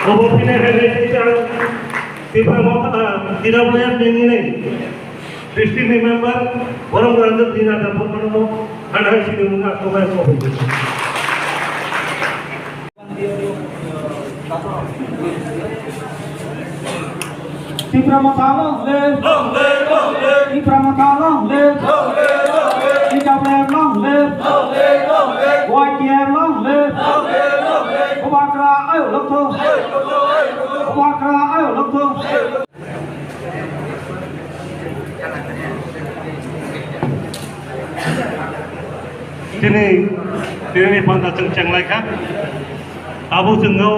Obopine Heritage Dinabaya Nini, district member, Borom Ranjan Dina Dapono, and I see the Munga. Ibramatala live, Ibramatala live, Ijabler long live, White long live, Obakra ayo lokto, Obakra ayo lokto. Ini pantah cengceng lagi kan? Abu Jengau,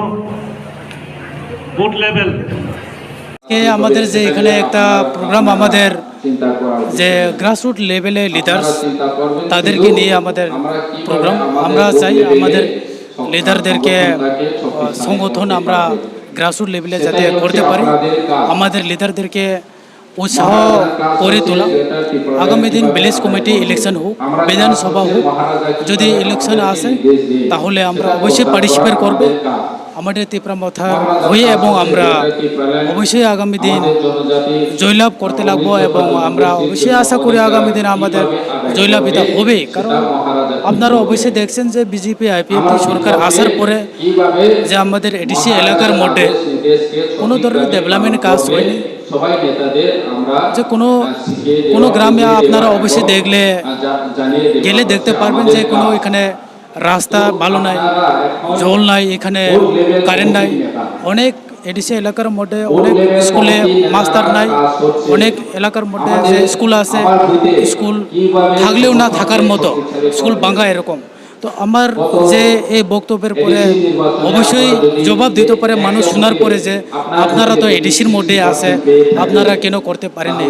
boat level. আমাদের যে এখানে একটা programme আমাদের যে grassroot লেভেলে leaders তাদেরকে নিয়ে আমাদের প্রোগ্রাম আমরা চাই আমাদের লিডারদেরকে সংগঠন আমরা গ্রাসরুট লেভেলে যাতে করতে পারি আমাদের লিডারদেরকে উৎসাহ করে তোলা আগামী দিন ভিলেজ কমিটি ইলেকশন হোক বিধানসভা হোক যদি ইলেকশন আসে তাহলে আমরা অবশ্যই পার্টিসিপেট করব আমাদের তীব্রমাথার হয়ে এবং আমরা অবশ্যই আগামী দিন জয়লাভ করতে লাগবো এবং আমরা অবশ্যই আশা করি আগামী দিন আমাদের জয়লাভিতা হবে কারণ আপনারা অবশ্যই দেখছেন যে বিজেপি আইপিএফটি সরকার আসার পরে যে আমাদের এডিসি এলাকার মধ্যে কোনো ধরনের ডেভেলপমেন্ট কাজ হয়নি যে কোনো গ্রামে আপনারা অবশ্যই গেলে দেখতে পারবেন যে কোনো এখানে রাস্তা ভালো নাই জল নাই এখানে কারেন্ট নাই অনেক এডিসি এলাকার মধ্যে অনেক স্কুলে মাস্টার নাই অনেক এলাকার মধ্যে যে স্কুল আছে স্কুল থাকলেও না থাকার মতো স্কুল ভাঙা এরকম তো আমার যে এই বক্তব্যের পরে অবশ্যই জবাব দিতে পারে মানুষ শোনার পরে যে আপনারা তো এডিসির মধ্যে আছে আপনারা কেন করতে পারেননি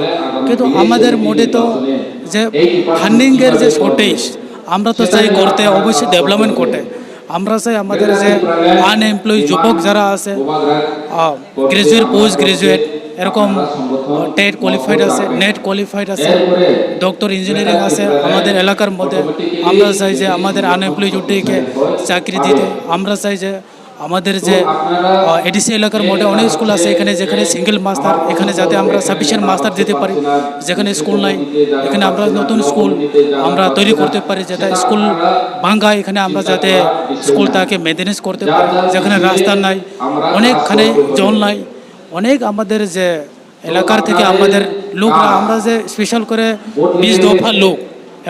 কিন্তু আমাদের মধ্যে তো যে ফান্ডিংয়ের যে শর্টেজ আমরা তো চাই করতে অবশ্যই ডেভেলপমেন্ট করতে আমরা চাই আমাদের যে আনএমপ্লয় যুবক যারা আছে গ্রাজুয়েট পোস্ট গ্রাজুয়েট এরকম টেট কোয়ালিফাইড আছে নেট কোয়ালিফাইড আছে ডক্টর ইঞ্জিনিয়ারিং আছে আমাদের এলাকার মধ্যে আমরা চাই যে আমাদের আনএমপ্লয় যুবককে চাকরি দিতে আমরা চাই যে আমাদের যে এডিসি এলাকার মধ্যে অনেক স্কুল আছে এখানে যেখানে সিঙ্গেল মাস্টার এখানে যাতে আমরা সাফিসিয়েন্ট মাস্টার দিতে পারি যেখানে স্কুল নাই এখানে আমরা নতুন স্কুল আমরা তৈরি করতে পারি যাতে স্কুল ভাঙ্গা এখানে আমরা যাতে স্কুলটাকে মেনটেনেন্স করতে পারি যেখানে রাস্তা নাই অনেকখানে জল নাই অনেক আমাদের যে এলাকার থেকে আমাদের লোকরা আমরা যে স্পেশাল করে 20 দফা লোক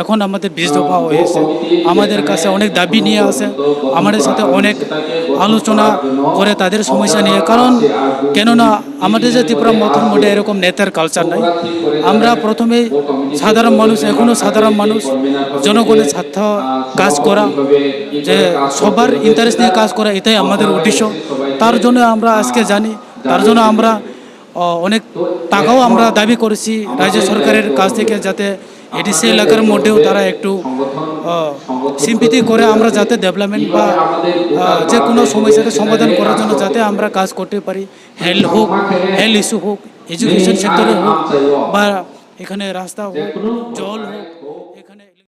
এখন আমাদের 20 দফা হয়েছে আমাদের কাছে অনেক দাবি নিয়ে আসে আমাদের সাথে অনেক আলোচনা করে তাদের সমস্যা নিয়ে কারণ কেননা আমাদের যে ত্রিপুরা মথুর মধ্যে এরকম নেতার কালচার নাই আমরা প্রথমে সাধারণ মানুষ এখনও সাধারণ মানুষ জনগণের স্বার্থ কাজ করা যে সবার ইন্টারেস্ট নিয়ে কাজ করা এটাই আমাদের উদ্দেশ্য তার জন্য আমরা আজকে জানি তার জন্য আমরা অনেক টাকাও আমরা দাবি করেছি রাজ্য সরকারের কাছ থেকে যাতে এডিসি এলাকার মধ্যেও তারা একটু সিম্পিতি করে আমরা যাতে ডেভেলপমেন্ট বা যে কোনো সমস্যাকে সমাধান করার জন্য যাতে আমরা কাজ করতে পারি হেলথ হোক হেলথ ইস্যু হোক এডুকেশন সেক্টরে হোক বা এখানে রাস্তা হোক জল হোক